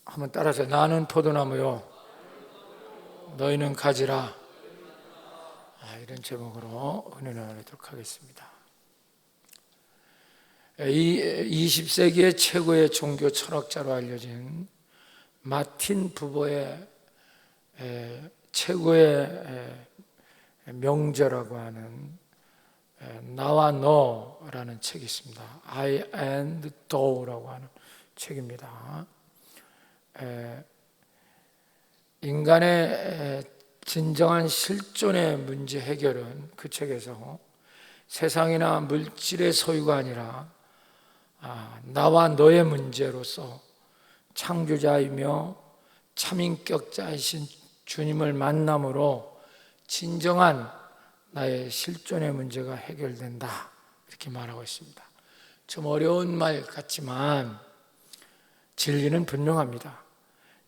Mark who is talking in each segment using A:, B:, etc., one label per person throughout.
A: 한번 따라서 나는 포도나무요 너희는 가지라. 이런 제목으로 은혜를 나누도록 하겠습니다. 20세기의 최고의 종교 철학자로 알려진 마틴 부버의 최고의 명저라고 하는 나와 너라는 책이 있습니다. I and thou라고 하는 책입니다. 인간의 진정한 실존의 문제 해결은 그 책에서 세상이나 물질의 소유가 아니라 나와 너의 문제로서 창조자이며 참인격자이신 주님을 만남으로 진정한 나의 실존의 문제가 해결된다, 이렇게 말하고 있습니다. 좀 어려운 말 같지만 진리는 분명합니다.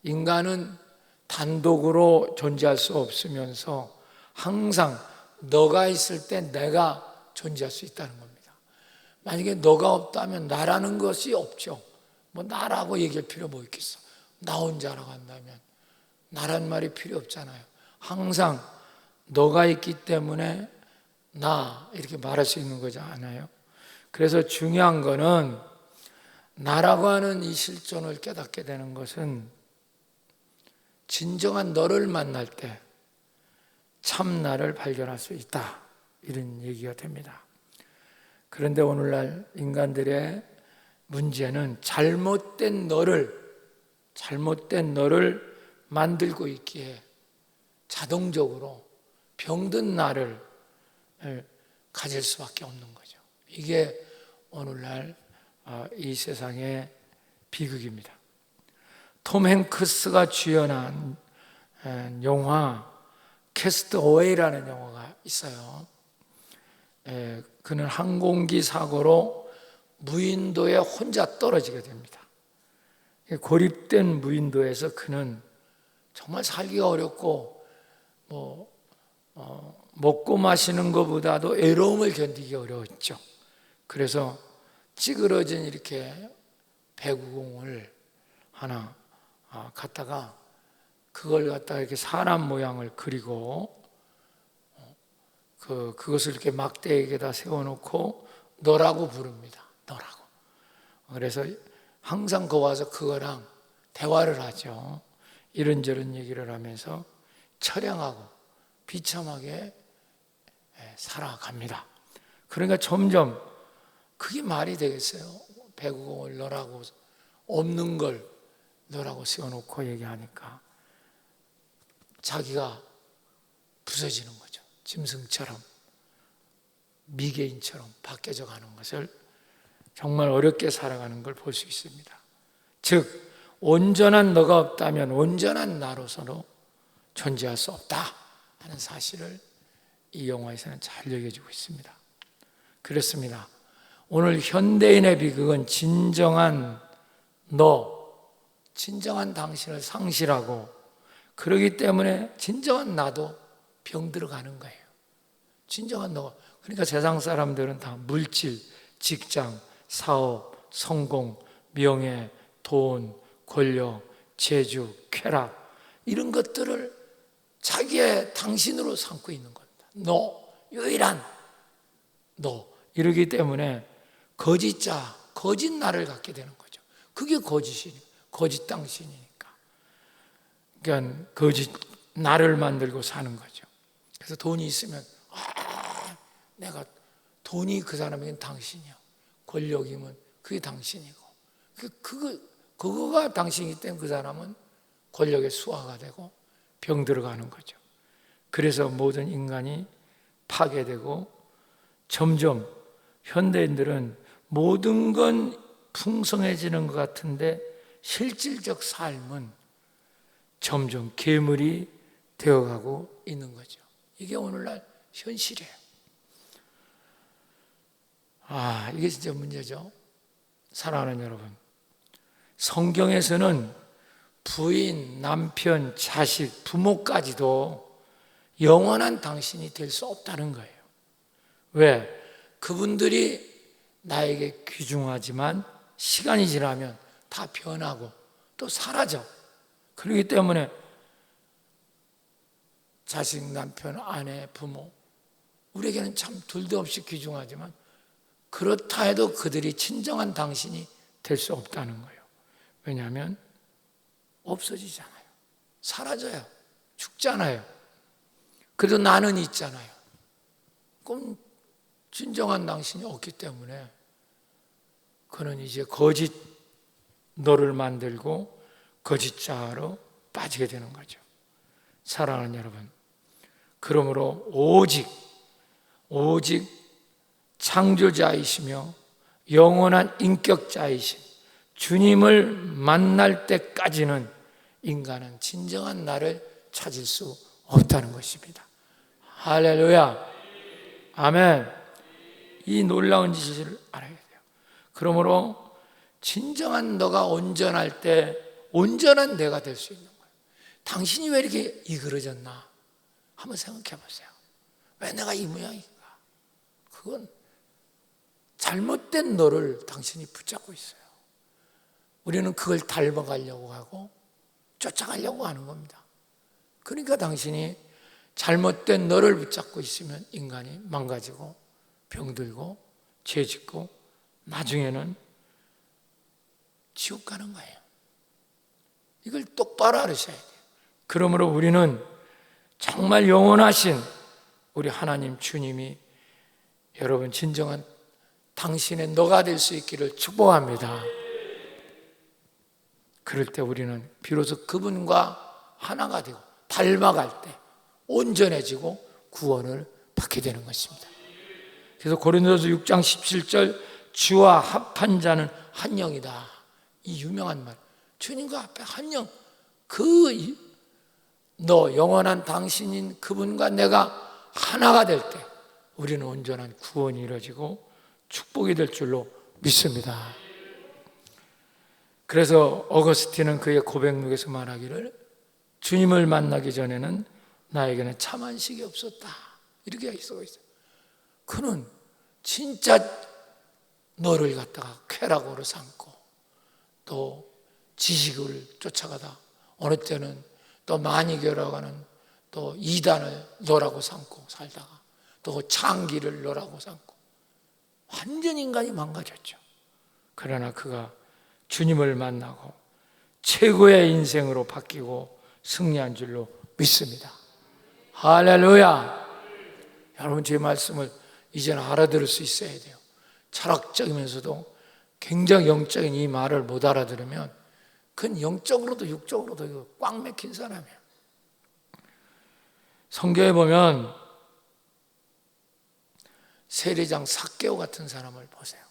A: 인간은 단독으로 존재할 수 없으면서 항상 너가 있을 때 내가 존재할 수 있다는 겁니다. 만약에 너가 없다면 나라는 것이 없죠. 뭐 나라고 얘기할 필요 뭐 있겠어. 나 혼자라고 한다면 나란 말이 필요 없잖아요. 항상 너가 있기 때문에 나 이렇게 말할 수 있는 거지 않아요? 그래서 중요한 거는 나라고 하는 이 실존을 깨닫게 되는 것은 진정한 너를 만날 때 참 나를 발견할 수 있다, 이런 얘기가 됩니다. 그런데 오늘날 인간들의 문제는 잘못된 너를 만들고 있기에 자동적으로 병든 나를 가질 수밖에 없는 거죠. 이게 오늘날 이 세상의 비극입니다. 톰 행크스가 주연한 영화 캐스트 어웨이라는 영화가 있어요. 그는 항공기 사고로 무인도에 혼자 떨어지게 됩니다. 고립된 무인도에서 그는 정말 살기가 어렵고 먹고 마시는 것보다도 외로움을 견디기 어려웠죠. 그래서 찌그러진 이렇게 배구공을 하나 갖다가 그걸 갖다가 이렇게 사람 모양을 그리고 그것을 이렇게 막대기에다 세워놓고 너라고 부릅니다. 너라고. 그래서 항상 거 와서 그거랑 대화를 하죠. 이런저런 얘기를 하면서 처량하고 비참하게 살아갑니다. 그러니까 점점 그게 말이 되겠어요? 배구공을 너라고, 없는 걸 너라고 세워놓고 얘기하니까 자기가 부서지는 거죠. 짐승처럼, 미개인처럼 바뀌어져 가는 것을, 정말 어렵게 살아가는 걸 볼 수 있습니다. 즉 온전한 너가 없다면 온전한 나로서는 존재할 수 없다 하는 사실을 이 영화에서는 잘 얘기해주고 있습니다. 그렇습니다. 오늘 현대인의 비극은 진정한 진정한 당신을 상실하고, 그러기 때문에 진정한 나도 병들어가는 거예요. 진정한 너. 그러니까 세상 사람들은 다 물질, 직장, 사업, 성공, 명예, 돈, 권력, 재주, 쾌락, 이런 것들을 자기의 당신으로 삼고 있는 겁니다. 유일한 이러기 때문에 거짓자, 거짓 나를 갖게 되는 거죠. 그게 거짓 당신이니까. 그러니까 거짓 나를 만들고 사는 거죠. 그래서 돈이 있으면 내가 돈이 그 사람에겐 당신이야. 권력이면 그게 당신이고, 그거가 당신이기 때문에 그 사람은 권력의 수하가 되고 병들어가는 거죠. 그래서 모든 인간이 파괴되고, 점점 현대인들은 모든 건 풍성해지는 것 같은데 실질적 삶은 점점 괴물이 되어가고 있는 거죠. 이게 오늘날 현실이에요. 이게 진짜 문제죠. 사랑하는 여러분, 성경에서는 부인, 남편, 자식, 부모까지도 영원한 당신이 될 수 없다는 거예요. 왜? 그분들이 나에게 귀중하지만 시간이 지나면 다 변하고 또 사라져. 그렇기 때문에 자식, 남편, 아내, 부모, 우리에게는 참 둘도 없이 귀중하지만 그렇다 해도 그들이 진정한 당신이 될 수 없다는 거예요. 왜냐하면 없어지잖아요. 사라져요. 죽잖아요. 그래도 나는 있잖아요. 그럼 진정한 당신이 없기 때문에 그는 이제 거짓 너를 만들고 거짓 자아로 빠지게 되는 거죠. 사랑하는 여러분, 그러므로 오직 창조자이시며 영원한 인격자이신 주님을 만날 때까지는 인간은 진정한 나를 찾을 수 없다는 것입니다. 할렐루야, 아멘. 이 놀라운 진실을 알아야 돼요. 그러므로 진정한 너가 온전할 때 온전한 내가 될 수 있는 거예요. 당신이 왜 이렇게 이그러졌나 한번 생각해 보세요. 왜 내가 이 모양인가? 그건 잘못된 너를 당신이 붙잡고 있어요. 우리는 그걸 닮아가려고 하고 쫓아가려고 하는 겁니다. 그러니까 당신이 잘못된 너를 붙잡고 있으면 인간이 망가지고 병들고 죄짓고 나중에는 지옥 가는 거예요. 이걸 똑바로 알으셔야 돼요. 그러므로 우리는 정말 영원하신 우리 하나님 주님이 여러분 진정한 당신의 너가 될 수 있기를 축복합니다. 그럴 때 우리는 비로소 그분과 하나가 되고 닮아갈 때 온전해지고 구원을 받게 되는 것입니다. 그래서 고린도서 6장 17절 주와 합한 자는 한 영이다. 이 유명한 말. 주님과 앞에 한 영. 너 영원한 당신인 그분과 내가 하나가 될 때 우리는 온전한 구원이 이루어지고 축복이 될 줄로 믿습니다. 그래서 어거스틴은 그의 고백록에서 말하기를 주님을 만나기 전에는 나에게는 참 안식이 없었다. 이렇게 쓰고 있어요. 그는 진짜 너를 갖다가 쾌락으로 삼고 또 지식을 쫓아가다 어느 때는 또 마니교라고 하는 또 이단을 너라고 삼고 살다가 또 창기를 너라고 삼고 완전 인간이 망가졌죠. 그러나 그가 주님을 만나고 최고의 인생으로 바뀌고 승리한 줄로 믿습니다. 할렐루야. 여러분 제 말씀을 이제는 알아들을 수 있어야 돼요. 철학적이면서도 굉장히 영적인 이 말을 못 알아들으면 그건 영적으로도 육적으로도 꽉 막힌 사람이에요. 성경에 보면 세리장 삭개오 같은 사람을 보세요.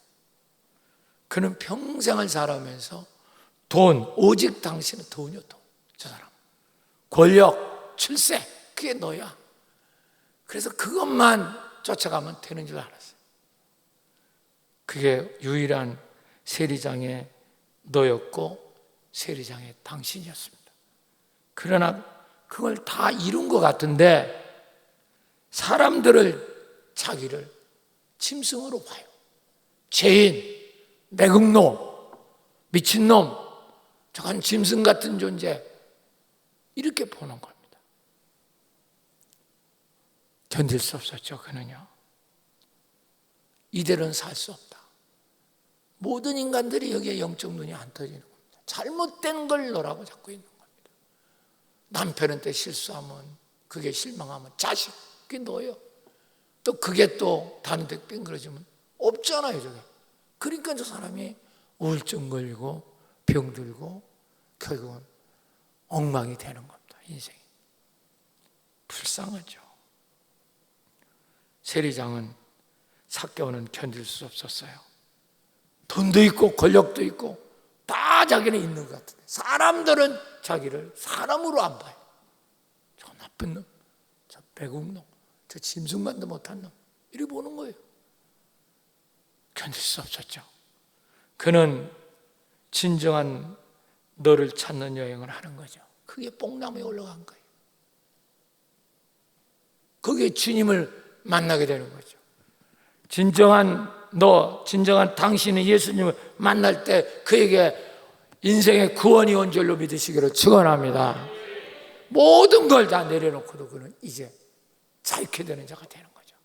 A: 그는 평생을 살아오면서 오직 당신은 돈이요, 돈. 저 사람. 권력, 출세, 그게 너야. 그래서 그것만 쫓아가면 되는 줄 알았어요. 그게 유일한 세리장의 너였고 세리장의 당신이었습니다. 그러나 그걸 다 이룬 것 같은데 자기를 짐승으로 봐요. 죄인, 매국노, 미친놈, 저건 짐승 같은 존재 이렇게 보는 겁니다. 견딜 수 없었죠. 그는요. 이대로는 살 수 없다. 모든 인간들이 여기에 영적 눈이 안 떠지는 겁니다. 잘못된 걸 너라고 잡고 있는 겁니다. 남편한테 실수하면 그게 실망하면 자식, 그게 너예요. 또 그게 또 다른 데 빙그러지면 없잖아요. 저게. 그러니까 저 사람이 우울증 걸리고 병들고 결국은 엉망이 되는 겁니다. 인생이. 불쌍하죠. 세리장은 삭개오는 견딜 수 없었어요. 돈도 있고 권력도 있고 다 자기는 있는 것 같은데 사람들은 자기를 사람으로 안 봐요. 저 나쁜 놈, 저 배국놈, 저 짐승만도 못한 놈 이렇게 보는 거예요. 견딜 수 없었죠. 그는 진정한 너를 찾는 여행을 하는 거죠. 그게 뽕나무에 올라간 거예요. 거기에 주님을 만나게 되는 거죠. 진정한 당신의 예수님을 만날 때 그에게 인생의 구원이 온 줄로 믿으시기를 축원합니다. 모든 걸 다 내려놓고도 그는 이제 자유케 되는 자가 되는 거죠.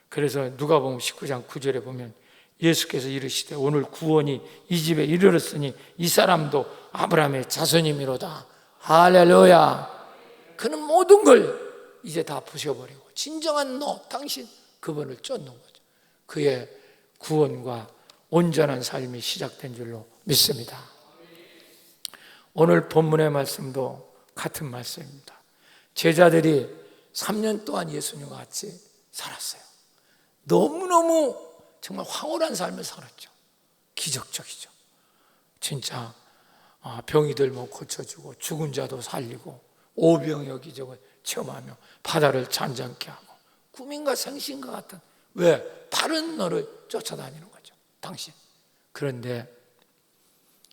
A: 그래서 누가복음 19장 9절에 보면 예수께서 이르시되 오늘 구원이 이 집에 이르렀으니 이 사람도 아브라함의 자손이미로다. 할렐루야. 그는 모든 걸 이제 다 부셔버리고 진정한 너, 당신, 그분을 쫓는 거죠. 그의 구원과 온전한 삶이 시작된 줄로 믿습니다. 오늘 본문의 말씀도 같은 말씀입니다. 제자들이 3년 동안 예수님과 같이 살았어요. 너무너무 정말 황홀한 삶을 살았죠. 기적적이죠. 진짜 병이 들면 고쳐주고 죽은 자도 살리고 오병이어 기적을 체험하며 바다를 잔잔케 하고 꿈인가 생신과 같은, 왜? 바른 너를 쫓아다니는 거죠, 당신. 그런데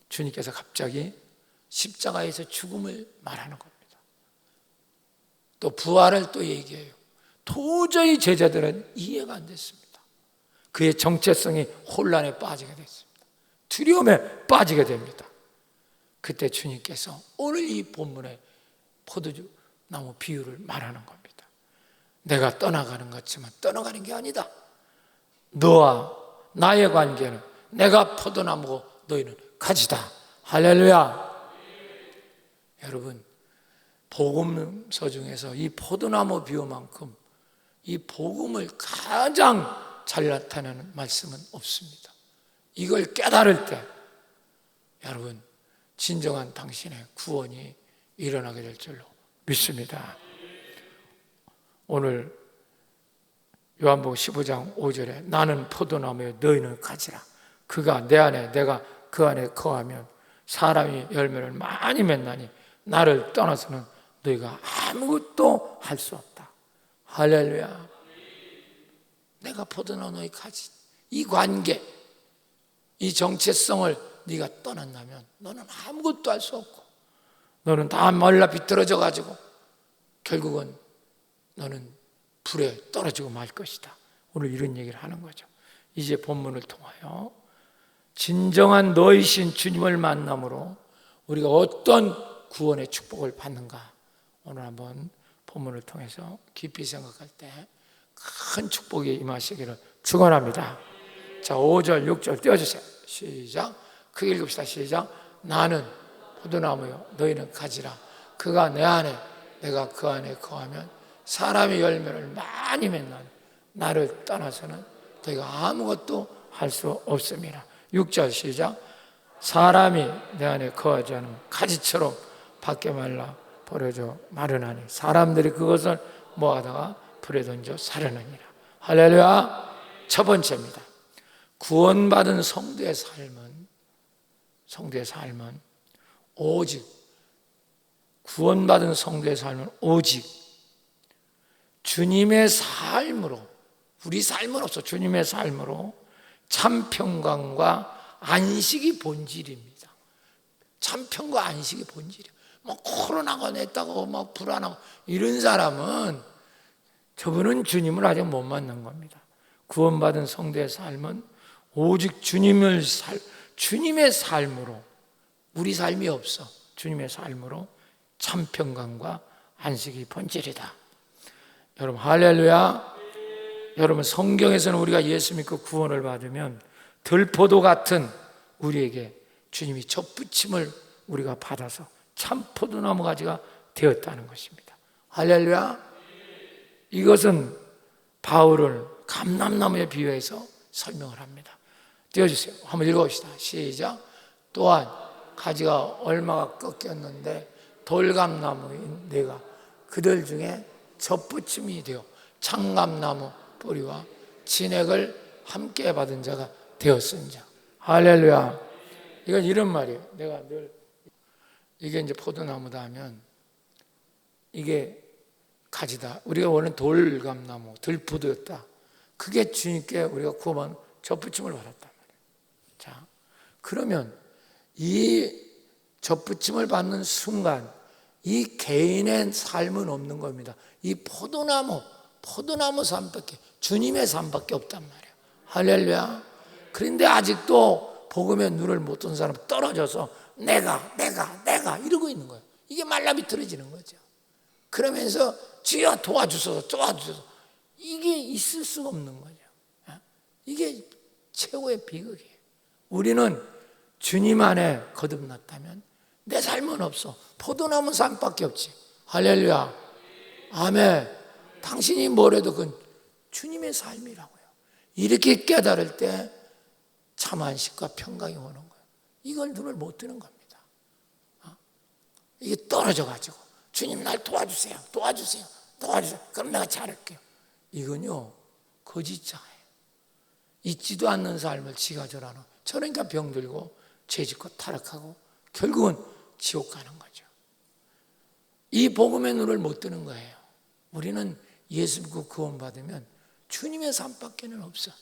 A: 주님께서 갑자기 십자가에서 죽음을 말하는 겁니다. 또 부활을 또 얘기해요. 도저히 제자들은 이해가 안 됐습니다. 그의 정체성이 혼란에 빠지게 됐습니다. 두려움에 빠지게 됩니다. 그때 주님께서 오늘 이 본문의 포도주 나무 비유를 말하는 겁니다. 내가 떠나가는 것 같지만 떠나가는 게 아니다. 너와 나의 관계는 내가 포도나무고 너희는 가지다. 할렐루야. 여러분, 복음서 중에서 이 포도나무 비유만큼 이 복음을 가장 잘 나타내는 말씀은 없습니다. 이걸 깨달을 때 여러분, 진정한 당신의 구원이 일어나게 될 줄로 믿습니다. 오늘 요한복음 15장 5절에 나는 포도나무에 너희는 가지라. 그가 내 안에 내가 그 안에 거하면 사람이 열매를 많이 맺나니 나를 떠나서는 너희가 아무것도 할 수 없다. 할렐루야. 내가 포도나무에 가지, 이 관계, 이 정체성을 네가 떠난다면 너는 아무것도 할 수 없고 너는 다 말라 비틀어져 가지고 결국은 너는 불에 떨어지고 말 것이다. 오늘 이런 얘기를 하는 거죠. 이제 본문을 통하여 진정한 너이신 주님을 만남으로 우리가 어떤 구원의 축복을 받는가, 오늘 한번 본문을 통해서 깊이 생각할 때 큰 축복이 임하시기를 축원합니다. 자, 5절 6절 띄워주세요. 시작. 크게 읽읍시다. 시작. 나는 포도나무요 너희는 가지라. 그가 내 안에 내가 그 안에 거하면 사람의 열매를 많이 맺나니 나를 떠나서는 너희가 아무것도 할 수 없습니다. 6절 시작. 사람이 내 안에 거하지 않으면 가지처럼 밖에 말라 버려져 마르나니 사람들이 그것을 모아다가 불에 던져 사려느니라. 할렐루야. 첫 번째입니다. 구원받은 성도의 삶은 오직, 구원받은 성도의 삶은 오직 주님의 삶으로, 우리 삶은 없어, 주님의 삶으로 참 평강과 안식이 본질입니다. 참 평과 안식이 본질이에요. 뭐 코로나가 냈다고 막 불안하고 이런 사람은 저분은 주님을 아직 못 만난 겁니다. 구원받은 성도의 삶은 오직 주님의 삶으로, 우리 삶이 없어, 주님의 삶으로 참 평강과 안식이 본질이다. 여러분 할렐루야. 여러분, 성경에서는 우리가 예수 믿고 구원을 받으면 들포도 같은 우리에게 주님이 젖붙임을 우리가 받아서 참 포도나무 가지가 되었다는 것입니다. 할렐루야. 이것은 바울은 감람나무에 비유해서 설명을 합니다. 띄워주세요. 한번 읽어봅시다. 시작. 또한 가지가 얼마가 꺾였는데 돌감나무인 내가 그들 중에 젖붙임이 되어 창감나무 뿌리와 진액을 함께 받은 자가 되었은자. 할렐루야. 이건 이런 말이에요. 내가 늘 이게 이제 포도나무다 하면 이게 가지다. 우리가 원하는 돌감나무, 들포도였다. 그게 주님께 우리가 구원한 젖붙임을 받았단 말이에요. 자, 그러면 이 젖붙임을 받는 순간 이 개인의 삶은 없는 겁니다. 이 포도나무 삶밖에, 주님의 삶밖에 없단 말이에요. 할렐루야. 그런데 아직도 복음의 눈을 못 뜬 사람 떨어져서 내가 이러고 있는 거예요. 이게 말라비틀어지는 거죠. 그러면서 주여 도와주소서 이게 있을 수가 없는 거죠. 이게 최고의 비극이에요. 우리는 주님 안에 거듭났다면 내 삶은 없어. 포도나무 삶밖에 없지. 할렐루야. 아멘. 당신이 뭐래도 그건 주님의 삶이라고요. 이렇게 깨달을 때 참 안식과 평강이 오는 거예요. 이걸 눈을 못 뜨는 겁니다. 이게 떨어져가지고 주님 날 도와주세요. 그럼 내가 잘할게요. 이건요 거짓자예요. 있지도 않는 삶을 지가 저라는. 저러니까 병들고 죄짓고 타락하고 결국은 지옥 가는 거죠. 이 복음의 눈을 못 뜨는 거예요. 우리는 예수 믿고 구원받으면 주님의 삶밖에는 없어.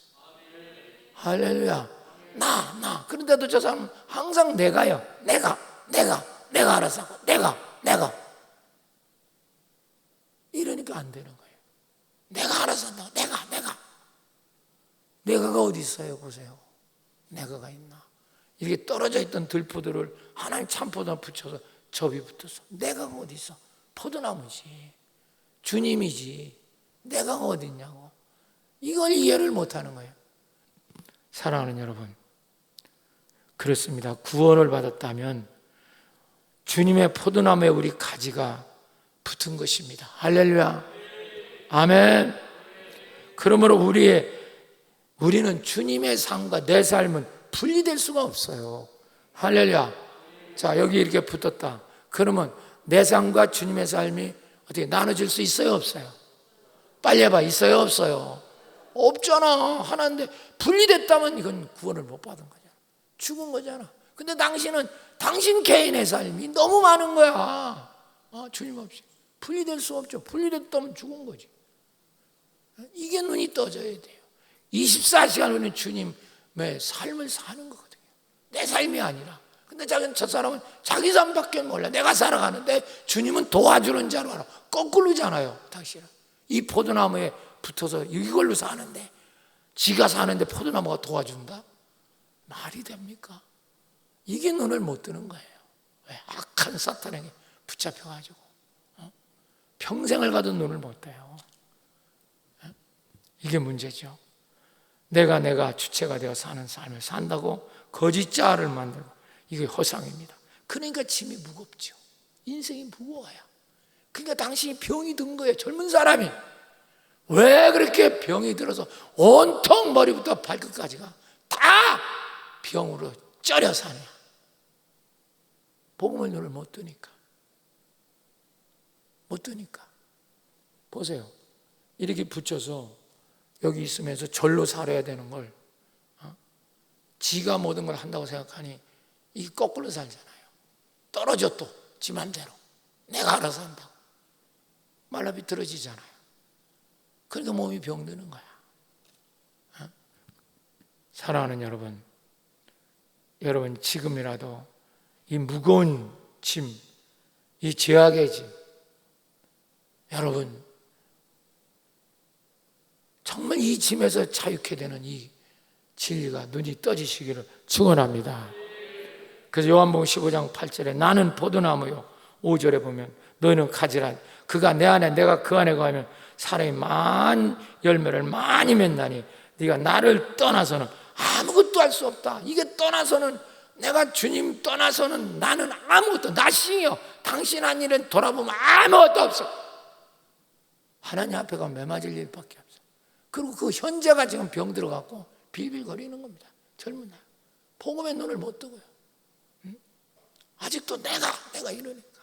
A: 할렐루야. 나. 그런데도 저 사람은 항상 내가요. 내가 알아서 하고 내가 이러니까 안 되는 거예요. 내가 알아서 한다고. 내가가 어디 있어요? 보세요. 내가가 있나? 이렇게 떨어져 있던 들포들을 하나님 참포도나 붙여서 접이 붙었어. 내가가 어디 있어? 포도나무지. 주님이지. 내가가 어디 있냐고. 이걸 이해를 못하는 거예요. 사랑하는 여러분, 그렇습니다. 구원을 받았다면 주님의 포도나무에 우리 가지가 붙은 것입니다. 할렐루야. 아멘. 그러므로 우리는 주님의 삶과 내 삶은 분리될 수가 없어요. 할렐루야. 자, 여기 이렇게 붙었다. 그러면 내 삶과 주님의 삶이 어떻게 나눠질 수 있어요? 없어요? 빨리 해봐. 있어요? 없어요? 없잖아. 하나인데 분리됐다면 이건 구원을 못 받은 거잖아. 죽은 거잖아. 근데 당신 개인의 삶이 너무 많은 거야. 주님 없이 분리될 수 없죠. 분리됐다면 죽은 거지. 이게 눈이 떠져야 돼요. 24시간 우리는 주님의 삶을 사는 거거든요. 내 삶이 아니라. 근데 저 사람은 자기 삶밖에 몰라. 내가 살아가는데 주님은 도와주는 자로 알아. 거꾸로잖아요. 당신은 이 포도나무에 붙어서 이걸로 사는데, 지가 사는데 포도나무가 도와준다? 말이 됩니까? 이게 눈을 못 뜨는 거예요. 왜? 악한 사탄에게 붙잡혀가지고 평생을 가도 눈을 못 떠요. 이게 문제죠. 내가 주체가 되어 사는 삶을 산다고 거짓자를 만들고, 이게 허상입니다. 그러니까 짐이 무겁죠. 인생이 무거워요. 그러니까 당신이 병이 든 거예요. 젊은 사람이 왜 그렇게 병이 들어서 온통 머리부터 발끝까지가 다 병으로 쩔여 사냐? 복음의 눈을 못 뜨니까. 보세요. 이렇게 붙여서 여기 있으면서 절로 살아야 되는 걸 지가 모든 걸 한다고 생각하니 이게 거꾸로 살잖아요. 떨어져 또 지 맘대로 내가 알아서 한다고 말라비틀어지잖아요. 그러니까 몸이 병드는 거야. 사랑하는 여러분 지금이라도 이 무거운 짐, 이 죄악의 짐, 여러분 정말 이 짐에서 자유케 되는 이 진리가 눈이 떠지시기를 축원합니다. 그래서 요한복음 15장 8절에 나는 포도나무요, 5절에 보면 너희는 가지라. 그가 내 안에 내가 그 안에 거하면 사람이 많은 열매를 많이 맺나니 네가 나를 떠나서는 아무것도 할 수 없다. 이게 떠나서는, 내가 주님 떠나서는 나는 아무것도, 나싱이요, 당신 한 일은 돌아보면 아무것도 없어. 하나님 앞에 가면 매맞을 일밖에 없어. 그리고 그 현재가 지금 병 들어갖고 빌빌거리는 겁니다. 젊은 날 복음의 눈을 못 뜨고요. 아직도 내가 이러니까.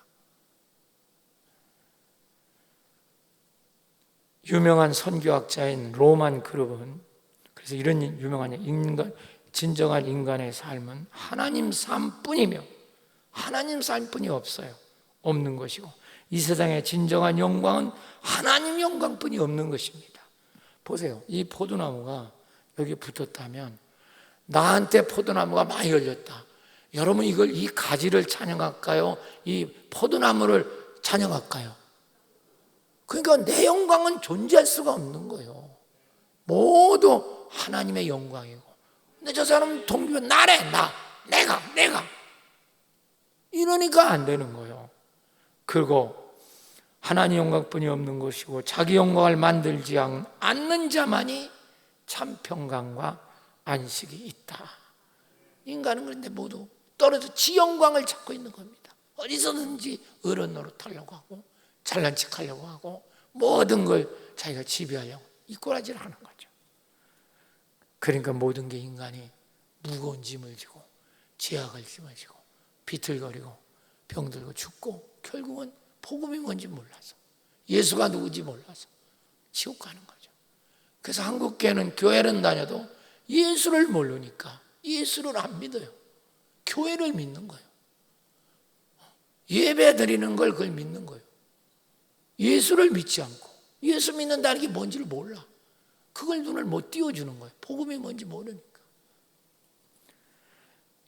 A: 유명한 선교학자인 로만 그룹은 그래서 이런 유명한 진정한 인간의 삶은 하나님 삶뿐이며 하나님 삶뿐이 없는 것이고, 이 세상의 진정한 영광은 하나님 영광뿐이 없는 것입니다. 보세요. 이 포도나무가 여기 붙었다면 나한테 포도나무가 많이 열렸다. 여러분 이 가지를 찬양할까요? 이 포도나무를 찬양할까요? 그러니까 내 영광은 존재할 수가 없는 거예요. 모두 하나님의 영광이고. 근데 저 사람은 동기면 내가. 이러니까 안 되는 거예요. 그리고 하나님 영광뿐이 없는 것이고 자기 영광을 만들지 않는 자만이 참 평강과 안식이 있다. 인간은 그런데 모두 떨어져 지 영광을 찾고 있는 겁니다. 어디서든지 어른 노릇하려고 하고 잘난 척하려고 하고 모든 걸 자기가 지배하려고 이꼬라지를 하는 거죠. 그러니까 모든 게 인간이 무거운 짐을 지고 죄악을 짊어지고 비틀거리고 병들고 죽고 결국은 복음이 뭔지 몰라서 예수가 누구지 몰라서 지옥 가는 거죠. 그래서 한국교회는 교회는 다녀도 예수를 모르니까 예수를 안 믿어요. 교회를 믿는 거예요. 예배 드리는 걸 그걸 믿는 거예요. 예수를 믿지 않고 예수 믿는다는 게 뭔지를 몰라. 그걸 눈을 못 띄워주는 거예요. 복음이 뭔지 모르니까.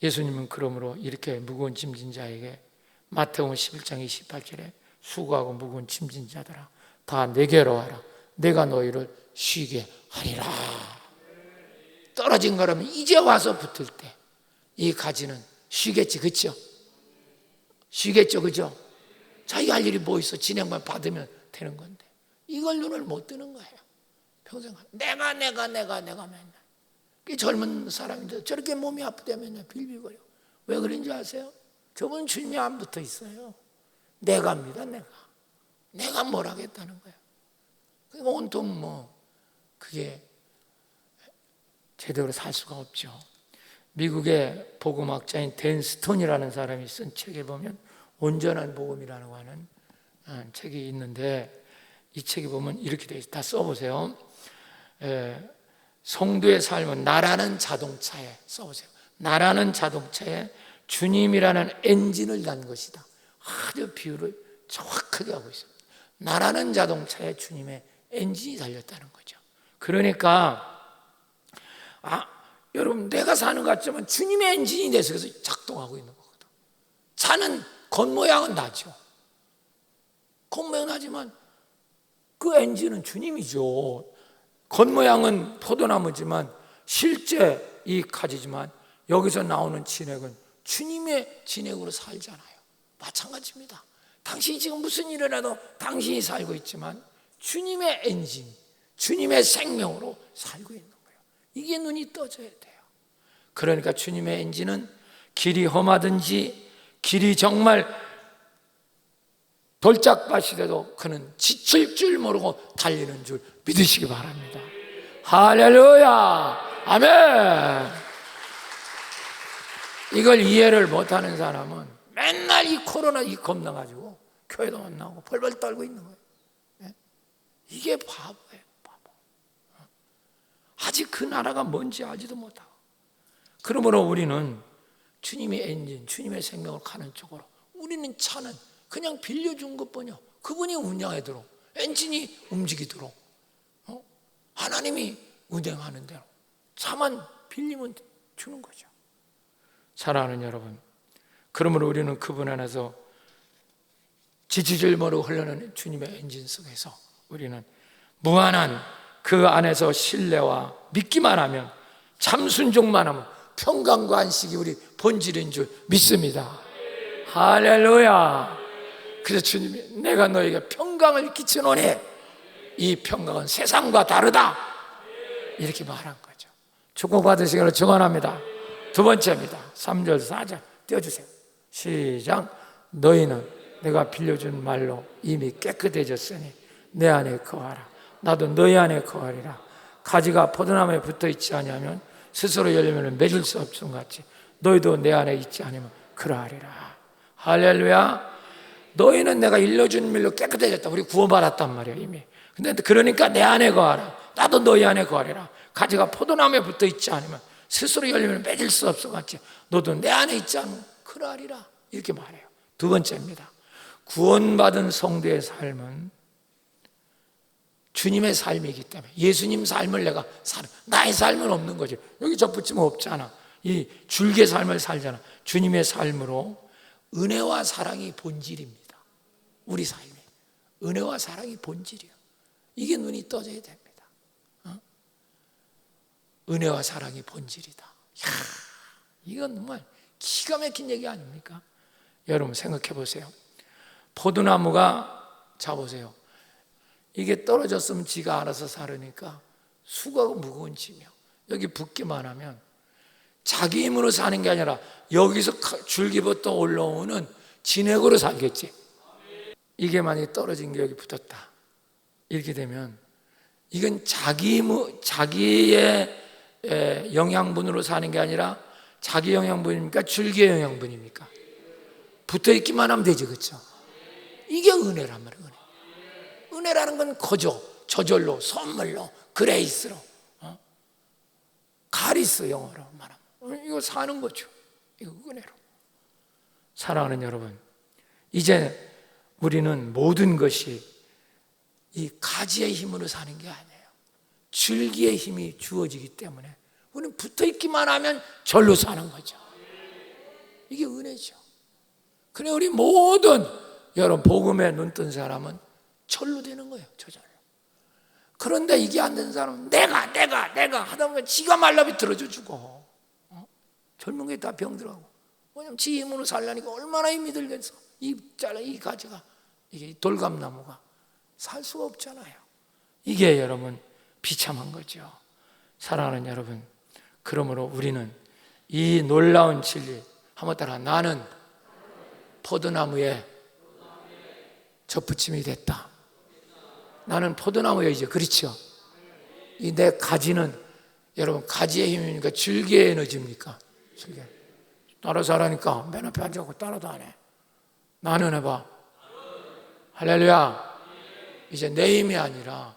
A: 예수님은 그러므로 이렇게 무거운 짐진 자에게 마태복음 11장 28절에 수고하고 무거운 짐진 자들아 다 내게로 와라. 내가 너희를 쉬게 하리라. 떨어진 거라면 이제 와서 붙을 때 이 가지는 쉬겠지, 그렇죠? 쉬겠죠, 그죠? 자기가 할 일이 뭐 있어? 진행만 받으면 되는 건데 이걸 눈을 못 뜨는 거예요. 평생 내가 맨날. 그 젊은 사람인데 저렇게 몸이 아프다면 빌빌거려. 왜 그런지 아세요? 저분 주님이 안 붙어 있어요. 내가입니다. 내가 뭘 하겠다는 거예요. 그러니까 온통 그게 제대로 살 수가 없죠. 미국의 복음학자인 댄 스톤이라는 사람이 쓴 책에 보면 온전한 복음이라는 하는 책이 있는데 이 책에 보면 이렇게 되어 있어요. 다 써보세요. 성도의 삶은 나라는 자동차에 써보세요. 나라는 자동차에 주님이라는 엔진을 단 것이다. 아주 비유를 정확하게 하고 있습니다. 나라는 자동차에 주님의 엔진이 달렸다는 거죠. 그러니까 여러분 내가 사는 것 같지만 주님의 엔진이 돼서 작동하고 있는 거거든. 차는 겉모양은 나죠. 겉모양은 나지만 그 엔진은 주님이죠. 겉모양은 포도나무지만 실제 이 가지지만 여기서 나오는 진액은 주님의 진액으로 살잖아요. 마찬가지입니다. 당신이 지금 무슨 일을 해도 당신이 살고 있지만 주님의 엔진, 주님의 생명으로 살고 있는 거예요. 이게 눈이 떠져야 돼요. 그러니까 주님의 엔진은 길이 험하든지 길이 정말 돌짝밭이 돼도 그는 지칠 줄 모르고 달리는 줄 믿으시기 바랍니다. 할렐루야, 아멘. 이걸 이해를 못하는 사람은 맨날 이 코로나 겁나가지고 교회도 못 나오고 벌벌 떨고 있는 거예요. 이게 바보예요, 바보. 아직 그 나라가 뭔지 알지도 못하고. 그러므로 우리는 주님의 엔진, 주님의 생명을 가는 쪽으로. 우리는 차는 그냥 빌려준 것뿐이요. 그분이 운영하도록, 엔진이 움직이도록, 하나님이 운행하는 대로 차만 빌리면 주는 거죠. 사랑하는 여러분, 그러므로 우리는 그분 안에서 지치질 모르고 흘러가는 주님의 엔진 속에서 우리는 무한한 그 안에서 신뢰와 믿기만 하면, 참 순종만 하면 평강과 안식이 우리 본질인 줄 믿습니다. 할렐루야. 그래서 주님이 내가 너에게 평강을 끼치노니 이 평강은 세상과 다르다 이렇게 말한 거죠. 축복받으시기를 축원합니다. 두 번째입니다. 3절 4절 띄워주세요. 시작. 너희는 내가 빌려준 말로 이미 깨끗해졌으니 내 안에 거하라. 나도 너희 안에 거하리라. 가지가 포도나무에 붙어있지 아니하면 스스로 열리면 맺을 수 없음 같이 너희도 내 안에 있지 않으면 그러하리라. 할렐루야. 너희는 내가 일러준 밀로 깨끗해졌다. 우리 구원받았단 말이야 이미. 근데 그러니까 내 안에 거하라. 나도 너희 안에 거하리라. 가지가 포도나무에 붙어있지 않으면 스스로 열리면 맺을 수 없어 같이 너도 내 안에 있지 않으면 그러하리라. 이렇게 말해요. 두 번째입니다. 구원받은 성도의 삶은 주님의 삶이기 때문에 예수님 삶을 내가 사는, 나의 삶은 없는 거지. 여기 접붙이면 없잖아. 이 줄기의 삶을 살잖아. 주님의 삶으로 은혜와 사랑이 본질입니다. 우리 삶이 은혜와 사랑이 본질이에요. 이게 눈이 떠져야 됩니다. 은혜와 사랑이 본질이다. 이건 정말 기가 막힌 얘기 아닙니까? 여러분 생각해 보세요. 포도나무가, 자 보세요. 이게 떨어졌으면 지가 알아서 자라니까 수고하고 무거운 짐이요. 여기 붙기만 하면 자기 힘으로 사는 게 아니라 여기서 줄기부터 올라오는 진액으로 살겠지. 이게 만약에 떨어진 게 여기 붙었다, 이렇게 되면 이건 자기의 영양분으로 사는 게 아니라 자기 영양분입니까? 줄기의 영양분입니까? 붙어있기만 하면 되지, 그렇죠? 이게 은혜란 말이에요. 은혜라는 건 거저, 저절로, 선물로, 그레이스로, 카리스 영어로 말하면 이거 사는 거죠. 이거 은혜로. 사랑하는 여러분, 이제 우리는 모든 것이 이 가지의 힘으로 사는 게 아니에요. 줄기의 힘이 주어지기 때문에 우리는 붙어있기만 하면 절로 사는 거죠. 이게 은혜죠. 그래, 우리 모든 여러분 복음에 눈뜬 사람은 절로 되는 거예요. 저절로. 그런데 이게 안 되는 사람은 내가 하다 보면 지가 말라 비틀어져 죽어. 젊은 게 다 병들하고. 왜냐면 지 힘으로 살려니까 얼마나 힘이 들겠어. 이 가지가, 이게 돌감나무가 살 수가 없잖아요. 이게 여러분 비참한 거죠. 사랑하는 여러분, 그러므로 우리는 이 놀라운 진리 한번 따라, 나는 포도나무에 접붙임이 됐다. 나는 포도나무에 이제, 그렇죠? 이 내 가지는 여러분 가지의 힘입니까? 줄기의 에너지입니까? 줄기. 따라서 하라니까 맨 앞에 앉아서 따라도 안 해. 나는 해봐. 할렐루야. 이제 내 힘이 아니라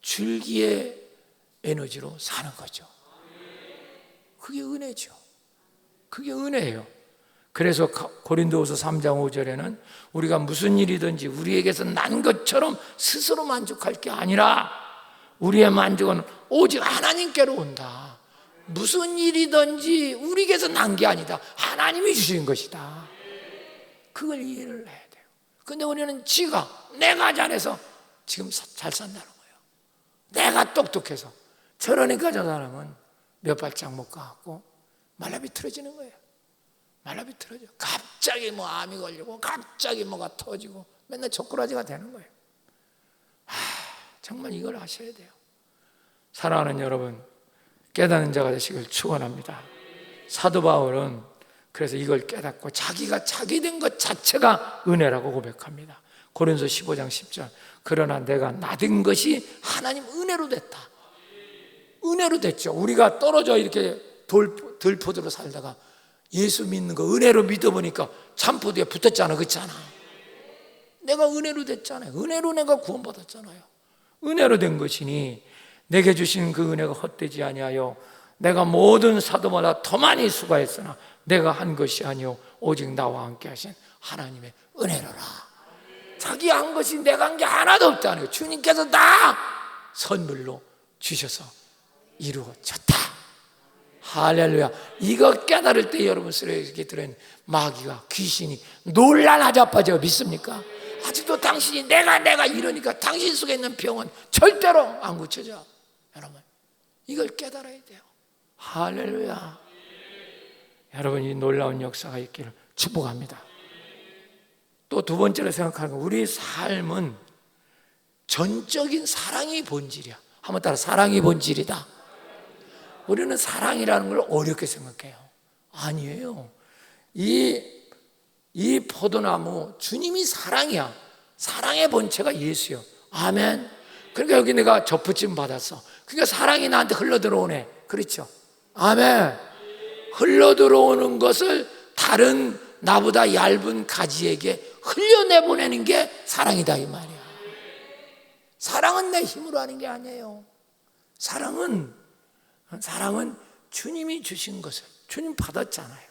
A: 줄기의 에너지로 사는 거죠. 그게 은혜죠. 그게 은혜예요. 그래서 고린도후서 3장 5절에는 우리가 무슨 일이든지 우리에게서 난 것처럼 스스로 만족할 게 아니라 우리의 만족은 오직 하나님께로 온다. 무슨 일이든지 우리에게서 난 게 아니다. 하나님이 주신 것이다. 그걸 이해를 해야 돼요. 근데 우리는 내가 잘해서 지금 잘 산다는 거예요. 내가 똑똑해서. 저러니까 저 사람은 몇 발짝 못 가고 말라 비틀어지는 거예요. 말라 비틀어져. 갑자기 암이 걸리고 갑자기 뭐가 터지고 맨날 젓가락지가 되는 거예요. 정말 이걸 아셔야 돼요. 사랑하는 여러분, 깨닫는 자가 되시길 축원합니다. 사도 바울은 그래서 이걸 깨닫고 자기가 자기 된 것 자체가 은혜라고 고백합니다. 고린도서 15장 10절. 그러나 내가 나된 것이 하나님 은혜로 됐다. 은혜로 됐죠. 우리가 떨어져 이렇게 들포도로 살다가 예수 믿는 거 은혜로 믿어보니까 참포도에 붙었잖아. 그렇잖아. 내가 은혜로 됐잖아요. 은혜로 내가 구원받았잖아요. 은혜로 된 것이니 내게 주신 그 은혜가 헛되지 아니하여 내가 모든 사도마다 더 많이 수고했으나 내가 한 것이 아니요 오직 나와 함께 하신 하나님의 은혜로라. 자기 한 것이 내가 한 게 하나도 없다는 거예요. 주님께서 다 선물로 주셔서 이루어졌다. 할렐루야. 이거 깨달을 때 여러분 속에 들어있는 마귀가, 귀신이 놀라나자빠져. 믿습니까? 아직도 당신이 내가 이러니까 당신 속에 있는 병은 절대로 안 고쳐져. 여러분 이걸 깨달아야 돼요. 할렐루야. 여러분 이 놀라운 역사가 있기를 축복합니다. 또 두 번째로 생각하는 건 우리의 삶은 전적인 사랑이 본질이야. 한번 따라, 사랑이 본질이다. 우리는 사랑이라는 걸 어렵게 생각해요. 아니에요. 이 포도나무 주님이 사랑이야. 사랑의 본체가 예수요. 아멘. 그러니까 여기 내가 접붙임 받았어. 그러니까 사랑이 나한테 흘러들어오네. 그렇죠? 아멘. 흘러들어오는 것을 다른 나보다 얇은 가지에게 흘려내보내는 게 사랑이다 이 말이야. 사랑은 내 힘으로 하는 게 아니에요. 사랑은 주님이 주신 것을 주님 받았잖아요.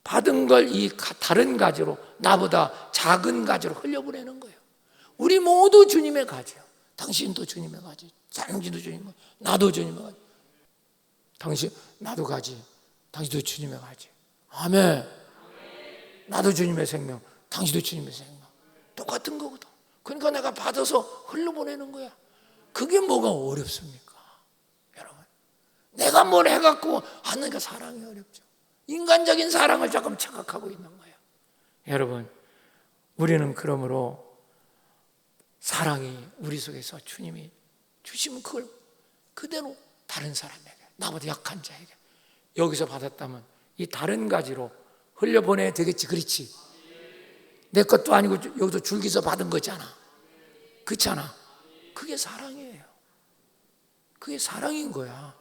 A: 받은 걸 이 다른 가지로, 나보다 작은 가지로 흘려보내는 거예요. 우리 모두 주님의 가지예요. 당신도 주님의 가지, 당신도 주님의 가지, 나도 주님의 가지. 나도 가지, 당신도 주님의 가지. 아멘. 나도 주님의 생명, 당신도 주님의 생명. 똑같은 거거든. 그러니까 내가 받아서 흘려보내는 거야. 그게 뭐가 어렵습니까? 여러분, 내가 뭘 해갖고 하는 게 사랑이 어렵죠. 인간적인 사랑을 조금 착각하고 있는 거예요. 여러분, 우리는 그러므로 사랑이 우리 속에서 주님이 주시면 그걸 그대로 다른 사람에게, 나보다 약한 자에게 여기서 받았다면 이 다른 가지로 흘려보내야 되겠지. 그렇지? 내 것도 아니고 여기서 줄기서 받은 거잖아. 그렇잖아. 그게 사랑이에요. 그게 사랑인 거야.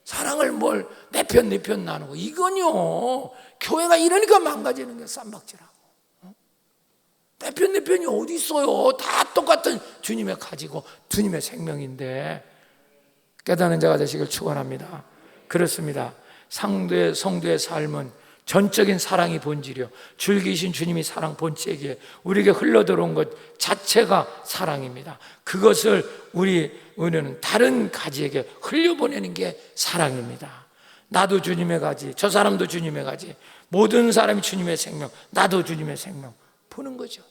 A: 사랑을 뭘 내 편 네 편 나누고, 이건요 교회가 이러니까 망가지는 게 쌈박질하고. 내 편 내 편이 어디 있어요? 다 똑같은 주님의 가지고 주님의 생명인데. 깨닫는 자가 되시길 축원합니다. 그렇습니다. 성도의 삶은 전적인 사랑이 본질이요, 줄기신 주님이 사랑 본체기에 우리에게 흘러들어온 것 자체가 사랑입니다. 그것을 우리는 다른 가지에게 흘려보내는 게 사랑입니다. 나도 주님의 가지, 저 사람도 주님의 가지, 모든 사람이 주님의 생명, 나도 주님의 생명 보는 거죠.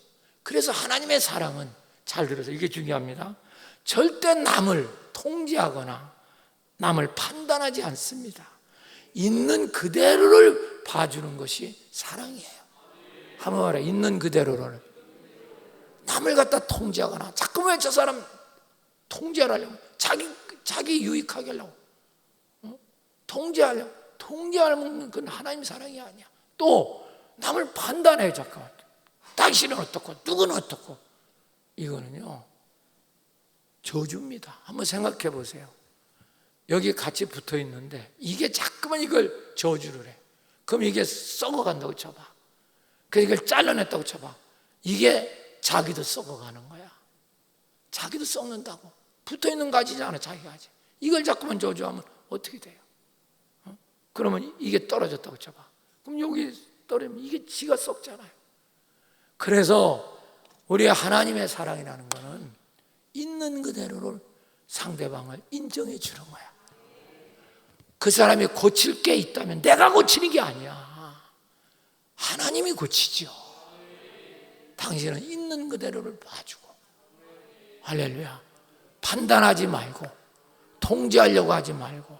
A: 그래서 하나님의 사랑은, 잘 들어서 이게 중요합니다, 절대 남을 통제하거나 남을 판단하지 않습니다. 있는 그대로를 봐주는 것이 사랑이에요. 한번 말해, 있는 그대로를. 남을 갖다 통제하거나 자꾸 왜 저 사람 통제하려고, 자기 유익하게 하려고, 통제하려고. 통제하는 건 하나님 사랑이 아니야. 또 남을 판단해요. 자꾸 당신은 어떻고 누구는 어떻고. 이거는요 저주입니다. 한번 생각해 보세요. 여기 같이 붙어 있는데 이게 자꾸만 이걸 저주를 해. 그럼 이게 썩어간다고 쳐봐. 그래서 이걸 잘라냈다고 쳐봐. 이게 자기도 썩어가는 거야. 자기도 썩는다고. 붙어 있는 가지잖아, 자기 가지. 이걸 자꾸만 저주하면 어떻게 돼요? 그러면 이게 떨어졌다고 쳐봐. 그럼 여기 떨어지면 이게 지가 썩잖아요. 그래서 우리 하나님의 사랑이라는 거는 있는 그대로를 상대방을 인정해 주는 거야. 그 사람이 고칠 게 있다면 내가 고치는 게 아니야. 하나님이 고치죠. 당신은 있는 그대로를 봐주고, 할렐루야, 판단하지 말고 통제하려고 하지 말고,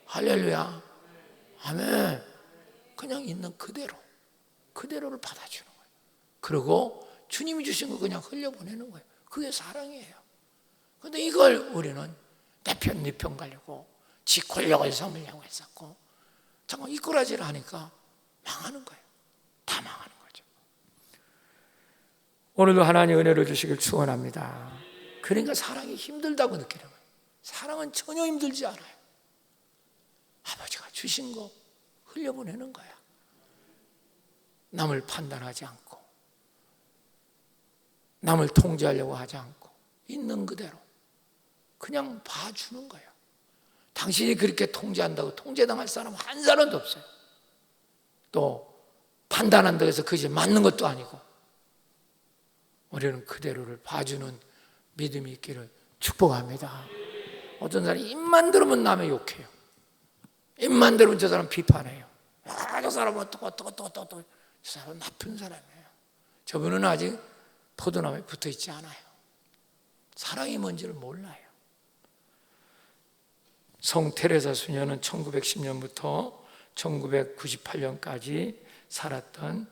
A: 할렐루야, 아멘, 그냥 있는 그대로를 받아주는 거예요. 그리고 주님이 주신 거 그냥 흘려보내는 거예요. 그게 사랑이에요. 그런데 이걸 우리는 내 편 네 편 가려고 지 권력을 삼으려고 했었고, 정말 이꼬라지를 하니까 망하는 거예요. 다 망하는 거죠. 오늘도 하나님 은혜를 주시길 축원합니다. 그러니까 사랑이 힘들다고 느끼는 거예요. 사랑은 전혀 힘들지 않아요. 아버지가 주신 거 흘려보내는 거야. 남을 판단하지 않고, 남을 통제하려고 하지 않고, 있는 그대로 그냥 봐주는 거예요. 당신이 그렇게 통제한다고 통제당할 사람 한 사람도 없어요. 또 판단한다고 해서 그것이 맞는 것도 아니고, 우리는 그대로를 봐주는 믿음이 있기를 축복합니다. 어떤 사람이 입만 들으면 남의 욕해요. 입만 들으면 저 사람 비판해요. 저 사람 어떡고 저 사람 나쁜 사람이에요. 저분은 아직 포도나무에 붙어 있지 않아요. 사랑이 뭔지를 몰라요. 성 테레사 수녀는 1910년부터 1998년까지 살았던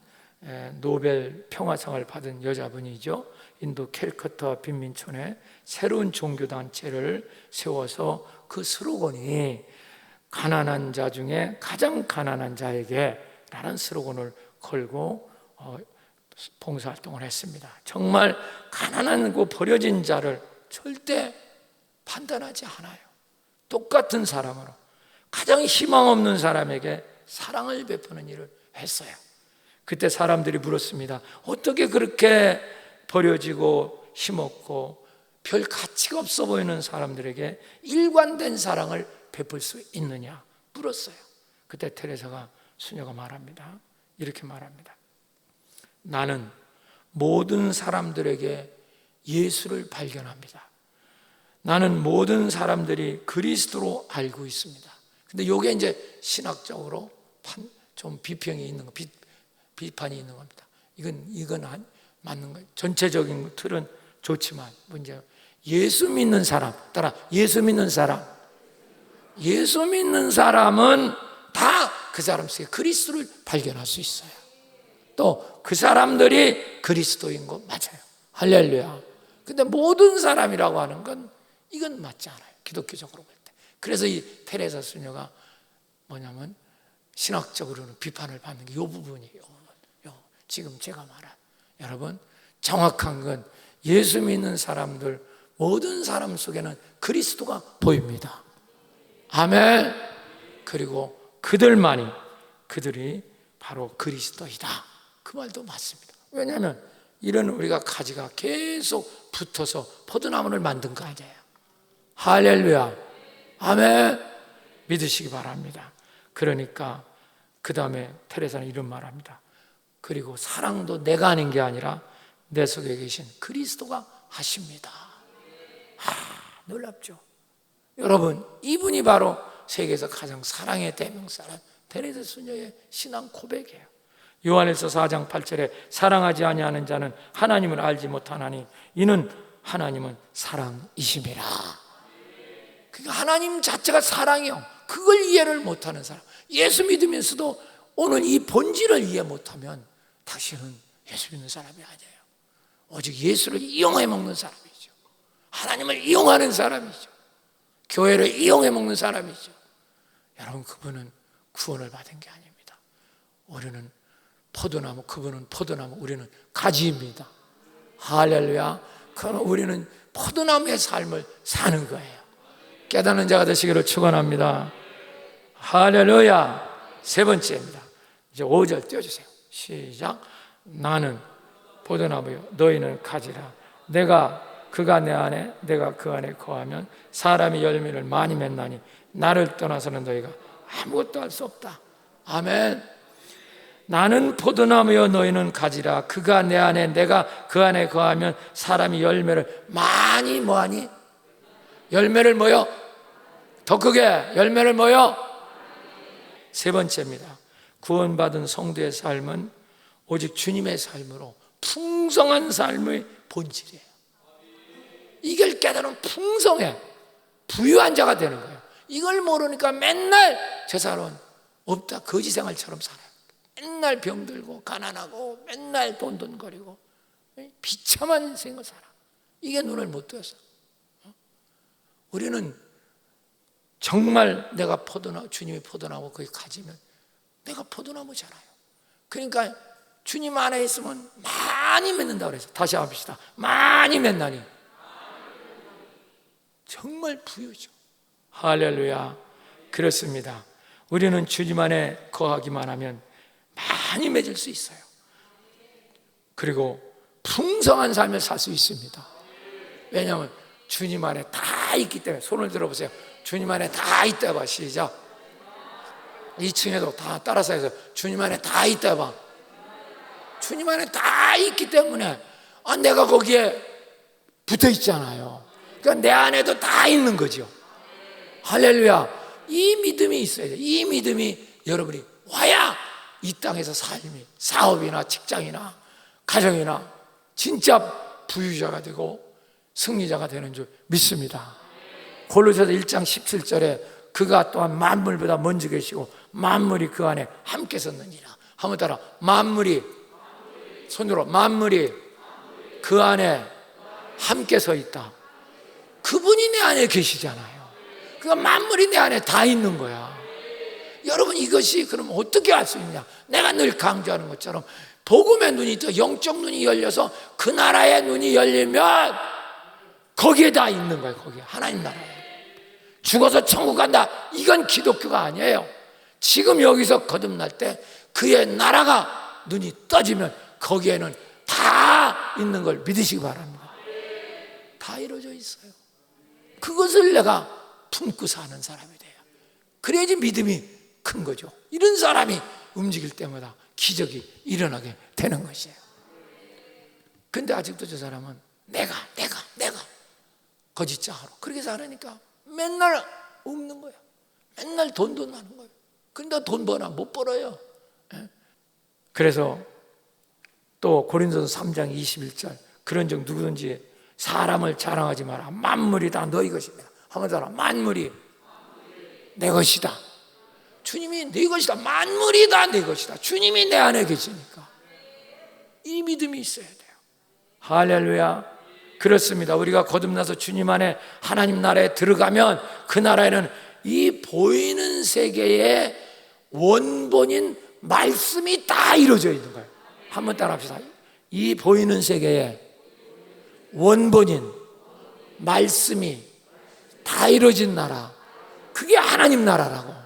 A: 노벨 평화상을 받은 여자분이죠. 인도 캘커타 빈민촌에 새로운 종교단체를 세워서 그 슬로건이 가난한 자 중에 가장 가난한 자에게 라는 슬로건을 걸고 봉사활동을 했습니다. 정말 가난하고 버려진 자를 절대 판단하지 않아요. 똑같은 사람으로 가장 희망 없는 사람에게 사랑을 베푸는 일을 했어요. 그때 사람들이 물었습니다. 어떻게 그렇게 버려지고 힘없고 별 가치가 없어 보이는 사람들에게 일관된 사랑을 베풀 수 있느냐 물었어요. 그때 테레사가 수녀가 말합니다. 이렇게 말합니다. 나는 모든 사람들에게 예수를 발견합니다. 나는 모든 사람들이 그리스도로 알고 있습니다. 근데 이게 이제 신학적으로 좀 비평이 있는 거, 비판이 있는 겁니다. 이건 맞는 거예요. 전체적인 틀은 좋지만 문제는 예수 믿는 사람, 따라 예수 믿는 사람은 다 그 사람 속에 그리스도를 발견할 수 있어요. 또 그 사람들이 그리스도인 거 맞아요. 할렐루야. 근데 모든 사람이라고 하는 건 이건 맞지 않아요, 기독교적으로 볼 때. 그래서 이 테레사 수녀가 뭐냐면 신학적으로는 비판을 받는 게 이 부분이에요. 지금 제가 말한, 여러분, 정확한 건 예수 믿는 사람들 모든 사람 속에는 그리스도가 보입니다. 아멘. 그리고 그들이 바로 그리스도이다, 그 말도 맞습니다. 왜냐하면 이런 우리가 가지가 계속 붙어서 포도나무를 만든 거 아니에요. 할렐루야. 아멘. 믿으시기 바랍니다. 그러니까 그 다음에 테레사는 이런 말합니다. 그리고 사랑도 내가 하는 게 아니라 내 속에 계신 그리스도가 하십니다. 놀랍죠? 여러분, 이분이 바로 세계에서 가장 사랑의 대명사란 테레사 수녀의 신앙 고백이에요. 요한일서 4장 8절에 사랑하지 아니하는 자는 하나님을 알지 못하나니 이는 하나님은 사랑이심이라. 그러니까 하나님 자체가 사랑이요. 그걸 이해를 못하는 사람, 예수 믿으면서도 오늘 이 본질을 이해 못하면 당신은 예수 믿는 사람이 아니에요. 오직 예수를 이용해 먹는 사람이죠. 하나님을 이용하는 사람이죠. 교회를 이용해 먹는 사람이죠. 여러분, 그분은 구원을 받은 게 아닙니다. 우리는 포도나무, 그분은 포도나무, 우리는 가지입니다. 할렐루야. 그러나 우리는 포도나무의 삶을 사는 거예요. 깨닫는 자가 되시기를 축원합니다. 할렐루야. 세 번째입니다. 이제 5절 띄워주세요. 시작. 나는 포도나무요 너희는 가지라. 그가 내 안에 내가 그 안에 거하면 사람이 열매를 많이 맺나니 나를 떠나서는 너희가 아무것도 할 수 없다. 아멘. 나는 포도나무요 너희는 가지라. 그가 내 안에 내가 그 안에 거하면 사람이 열매를 많이 뭐하니? 열매를 뭐요? 더 크게 열매를 뭐요? 세 번째입니다. 구원받은 성도의 삶은 오직 주님의 삶으로 풍성한 삶의 본질이에요. 이걸 깨달으면 풍성해, 부유한 자가 되는 거예요. 이걸 모르니까 맨날 저 사람은 없다, 거지 생활처럼 살아요. 맨날 병들고 가난하고 맨날 돈돈거리고 비참한 인생을 살아. 이게 눈을 못 떠서. 우리는 정말 내가 주님이 포도나무 거기 가지면 내가 포도나무잖아요. 그러니까 주님 안에 있으면 많이 맺는다고 그래서 다시 합시다. 많이 맺나니 정말 부유죠. 할렐루야. 그렇습니다. 우리는 주님 안에 거하기만 하면 많이 맺을 수 있어요. 그리고 풍성한 삶을 살 수 있습니다. 왜냐하면 주님 안에 다 있기 때문에. 손을 들어보세요. 주님 안에 다 있다 봐. 시작. 2층에도 다 따라서 해서 주님 안에 다 있다 봐. 주님 안에 다 있기 때문에 내가 거기에 붙어 있잖아요. 그러니까 내 안에도 다 있는 거죠. 할렐루야. 이 믿음이 있어야 돼요. 이 믿음이 여러분이 와야 이 땅에서 삶이, 사업이나 직장이나 가정이나 진짜 부유자가 되고 승리자가 되는 줄 믿습니다. 골로새서 1장 17절에 그가 또한 만물보다 먼저 계시고 만물이 그 안에 함께 섰느니라. 한번 따라. 만물이, 손으로, 만물이 그 안에 함께 서 있다. 그분이 내 안에 계시잖아요. 그러니까 만물이 내 안에 다 있는 거야. 여러분, 이것이 그럼 어떻게 할 수 있냐? 내가 늘 강조하는 것처럼 복음의 눈이 또 영적 눈이 열려서 그 나라의 눈이 열리면 거기에 다 있는 거예요. 거기에 하나님 나라에. 죽어서 천국 간다, 이건 기독교가 아니에요. 지금 여기서 거듭날 때 그의 나라가 눈이 떠지면 거기에는 다 있는 걸 믿으시기 바랍니다. 다 이루어져 있어요. 그것을 내가 품고 사는 사람이 돼요. 그래야지 믿음이 큰 거죠. 이런 사람이 움직일 때마다 기적이 일어나게 되는 것이에요. 근데 아직도 저 사람은 내가 거짓자로 그렇게 살으니까 맨날 없는 거야. 맨날 돈 하는 거예요. 근데 돈 버나 못 벌어요. 그래서 또 고린도서 3장 21절 그런즉 누구든지 사람을 자랑하지 마라. 만물이 다 너희 것이다. 한번 따라. 만물이 내 것이다. 주님이 내 것이다. 만물이 다 내 것이다. 주님이 내 안에 계시니까. 이 믿음이 있어야 돼요. 할렐루야. 그렇습니다. 우리가 거듭나서 주님 안에 하나님 나라에 들어가면 그 나라에는 이 보이는 세계의 원본인 말씀이 다 이루어져 있는 거예요. 한번 따라합시다. 이 보이는 세계에 원본인 말씀이 다 이루어진 나라, 그게 하나님 나라라고.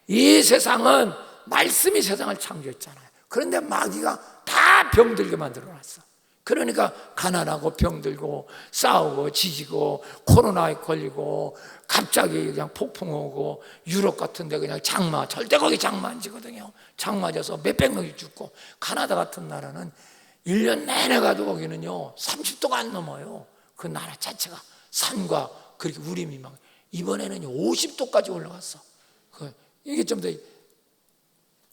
A: 이 세상은 말씀이 세상을 창조했잖아요. 그런데 마귀가 다 병들게 만들어놨어. 그러니까 가난하고 병들고 싸우고 지지고 코로나에 걸리고 갑자기 그냥 폭풍 오고 유럽 같은 데 그냥 장마, 절대 거기 장마 안 지거든요. 장마 져서 몇백 명이 죽고, 카나다 같은 나라는 1년 내내 가도 거기는요 30도가 안 넘어요. 그 나라 자체가 산과 그렇게 우림이 막, 이번에는 50도까지 올라갔어. 이게 좀 더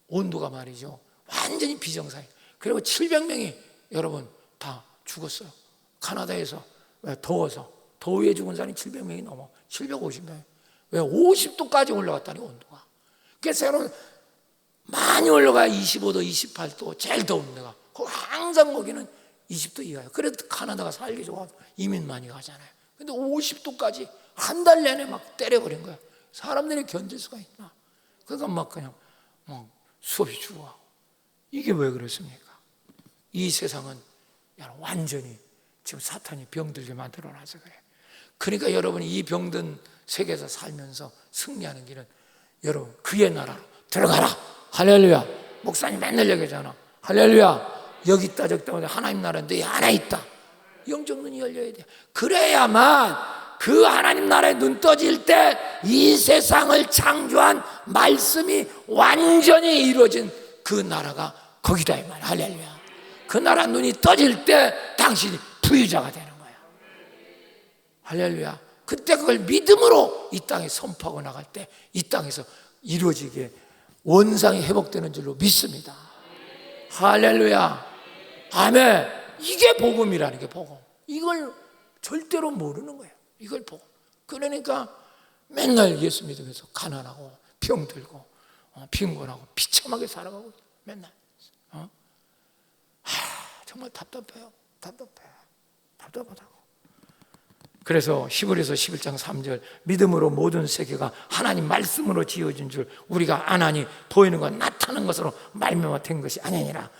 A: 온도가 말이죠 완전히 비정상이에요. 그리고 700명이 여러분 다 죽었어요. 카나다에서. 왜? 더워서. 더위에 죽은 사람이 700명이 넘어. 750명. 왜? 50도까지 올라갔다니, 온도가. 그래서 여러분 많이 올라가야 25도, 28도, 제일 더운 데가. 항상 거기는 20도 이하예요. 그래도 카나다가 살기 좋아서 이민 많이 가잖아요. 근데 50도까지 한 달 내내 막 때려버린 거야. 사람들이 견딜 수가 있나? 그러니까 막 그냥 수없이 죽어가고. 이게 왜 그렇습니까? 이 세상은 완전히 지금 사탄이 병들게 만들어놔서 그래. 그러니까 여러분이 이 병든 세계에서 살면서 승리하는 길은 여러분 그의 나라로 들어가라. 할렐루야. 목사님 맨날 얘기하잖아. 할렐루야. 여기 있다 저기 있다. 하나님 나라는 너 안에 있다. 영적 눈이 열려야 돼. 그래야만 그 하나님 나라에 눈 떠질 때 이 세상을 창조한 말씀이 완전히 이루어진 그 나라가 거기다 이 말이야. 할렐루야. 그 나라 눈이 떠질 때 당신이 부유자가 되는 거야. 할렐루야. 그때 그걸 믿음으로 이 땅에 선포하고 나갈 때 이 땅에서 이루어지게 원상이 회복되는 줄로 믿습니다. 할렐루야. 아멘. 이게 복음이라는 게 복음. 이걸 절대로 모르는 거예요. 이걸 복음. 그러니까 맨날 예수 믿으면서 가난하고 병들고 빈곤하고 비참하게 살아가고 맨날. 정말 답답해요. 답답하다고. 그래서 히브리서 11장 3절 믿음으로 모든 세계가 하나님 말씀으로 지어진 줄 우리가 아나니 보이는 것 나타난 것으로 말미암아 된 것이 아니니라.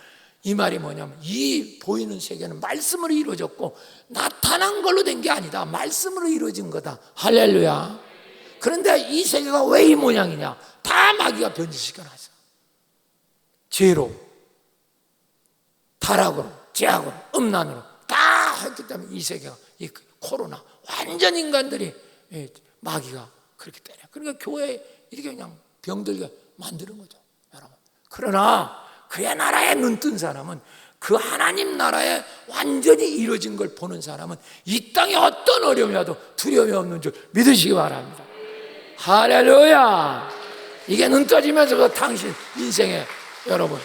A: 이 말이 뭐냐면 이 보이는 세계는 말씀으로 이루어졌고 나타난 걸로 된 게 아니다. 말씀으로 이루어진 거다. 할렐루야. 그런데 이 세계가 왜 이 모양이냐? 다 마귀가 변질시켜놨어. 죄로, 타락으로, 죄악으로, 음란으로 다 했기 때문에 이 세계가, 이 코로나 완전 인간들이 마귀가 그렇게 때려. 그러니까 교회에 이렇게 그냥 병들게 만드는 거죠, 여러분. 그러나 그의 나라에 눈 뜬 사람은, 그 하나님 나라에 완전히 이루어진 걸 보는 사람은 이 땅에 어떤 어려움이 와도 두려움이 없는 줄 믿으시기 바랍니다. 할렐루야. 이게 눈 떠지면서 당신 인생에 여러분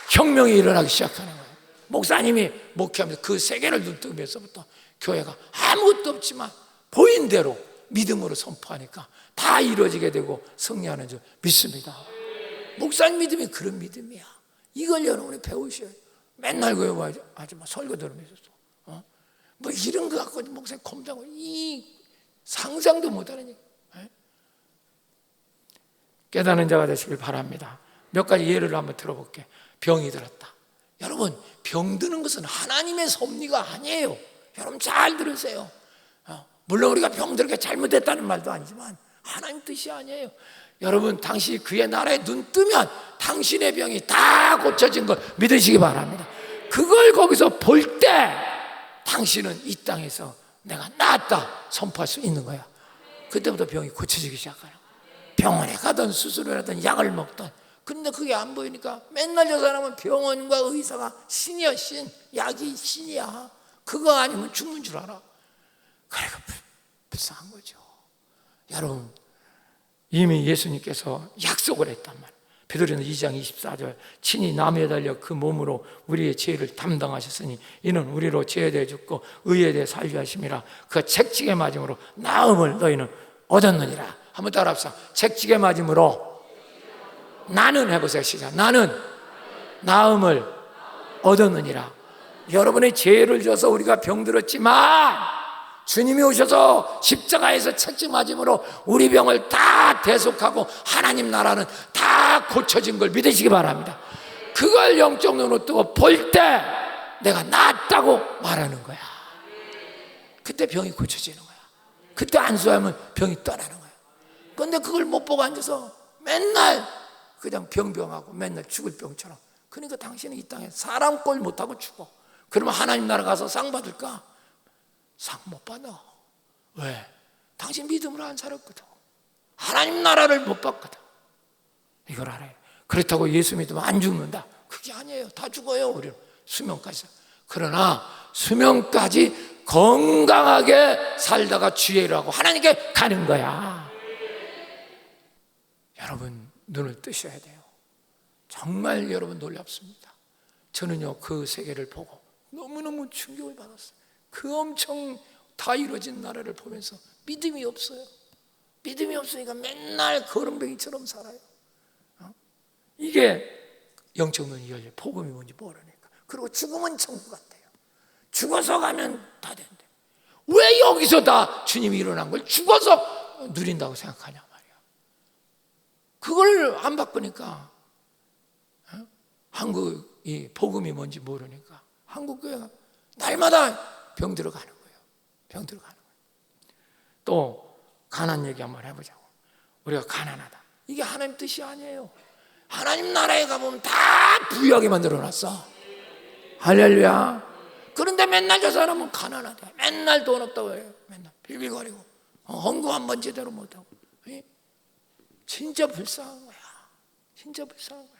A: 혁명이 일어나기 시작하는 거예요. 목사님이 목회하면서 그 세계를 눈 뜨면서부터 교회가 아무것도 없지만 보인 대로 믿음으로 선포하니까 다 이루어지게 되고 승리하는 줄 믿습니다. 목사님 믿음이 그런 믿음이야. 이걸 여러분이 배우셔야 돼요. 맨날 그거 하지 마. 설교 들으면서 뭐 이런 거 갖고 목사님 검장을 이 상상도 못하는 얘기. 깨닫는 자가 되시길 바랍니다. 몇 가지 예를 한번 들어볼게. 병이 들었다. 여러분 병드는 것은 하나님의 섭리가 아니에요. 여러분 잘 들으세요. 물론 우리가 병들게 잘못했다는 말도 아니지만 하나님 뜻이 아니에요. 여러분 당신이 그의 나라에 눈 뜨면 당신의 병이 다 고쳐진 걸 믿으시기 바랍니다. 그걸 거기서 볼 때 당신은 이 땅에서 내가 나았다 선포할 수 있는 거야. 그때부터 병이 고쳐지기 시작하는 거야. 병원에 가든 수술을 하든 약을 먹든. 근데 그게 안 보이니까 맨날 저 사람은 병원과 의사가 신이야. 신. 약이 신이야. 그거 아니면 죽는 줄 알아. 그러니까 불쌍한 거죠. 여러분 이미 예수님께서 약속을 했단 말이에요. 베드로전서 2장 24절 친히 나무에 달려 그 몸으로 우리의 죄를 담당하셨으니 이는 우리로 죄에 대해 죽고 의에 대해 살게 하심이라. 그 책찍에 맞음으로 나음을 너희는 얻었느니라. 한번 따라합시다. 책찍에 맞음으로 나는 해보세요. 시작. 나는 나음을 얻었느니라. 여러분의 죄를 져서 우리가 병들었지만 주님이 오셔서 십자가에서 책임하심으로 우리 병을 다 대속하고 하나님 나라는 다 고쳐진 걸 믿으시기 바랍니다. 그걸 영적 눈으로 뜨고 볼 때 내가 낫다고 말하는 거야. 그때 병이 고쳐지는 거야. 그때 안수하면 병이 떠나는 거야. 그런데 그걸 못 보고 앉아서 맨날 그냥 병하고 맨날 죽을 병처럼. 그러니까 당신은 이 땅에 사람 꼴 못하고 죽어. 그러면 하나님 나라 가서 상 받을까? 상 못 받아. 왜? 당신 믿음으로 안 살았거든. 하나님 나라를 못 받거든. 이걸 알아요. 그렇다고 예수 믿으면 안 죽는다, 그게 아니에요. 다 죽어요. 우리는 수명까지. 그러나 수명까지 건강하게 살다가 주의 일을 하고 하나님께 가는 거야. 여러분 눈을 뜨셔야 돼요. 정말 여러분 놀랍습니다. 저는요 그 세계를 보고 너무너무 충격을 받았어요. 그 엄청 다 이루어진 나라를 보면서 믿음이 없어요. 믿음이 없으니까 맨날 거렁뱅이처럼 살아요. 이게 영적 눈이 열려. 복음이 뭔지 모르니까. 그리고 죽으면 천국 같대요. 죽어서 가면 다 된대. 왜 여기서 다 주님이 일어난 걸 죽어서 누린다고 생각하냐 말이야. 그걸 안 바꾸니까 한국이 복음이 뭔지 모르니까 한국 교회가 날마다 병 들어가는 거예요. 병 들어가는 거예요. 또 가난 얘기 한번 해보자고. 우리가 가난하다, 이게 하나님 뜻이 아니에요. 하나님 나라에 가보면 다 부유하게 만들어놨어. 할렐루야. 그런데 맨날 저 사람은 가난하대. 맨날 돈 없다고 해요. 맨날 빌빌거리고 헌금 한 번 제대로 못하고. 진짜 불쌍한 거야. 진짜 불쌍한 거야.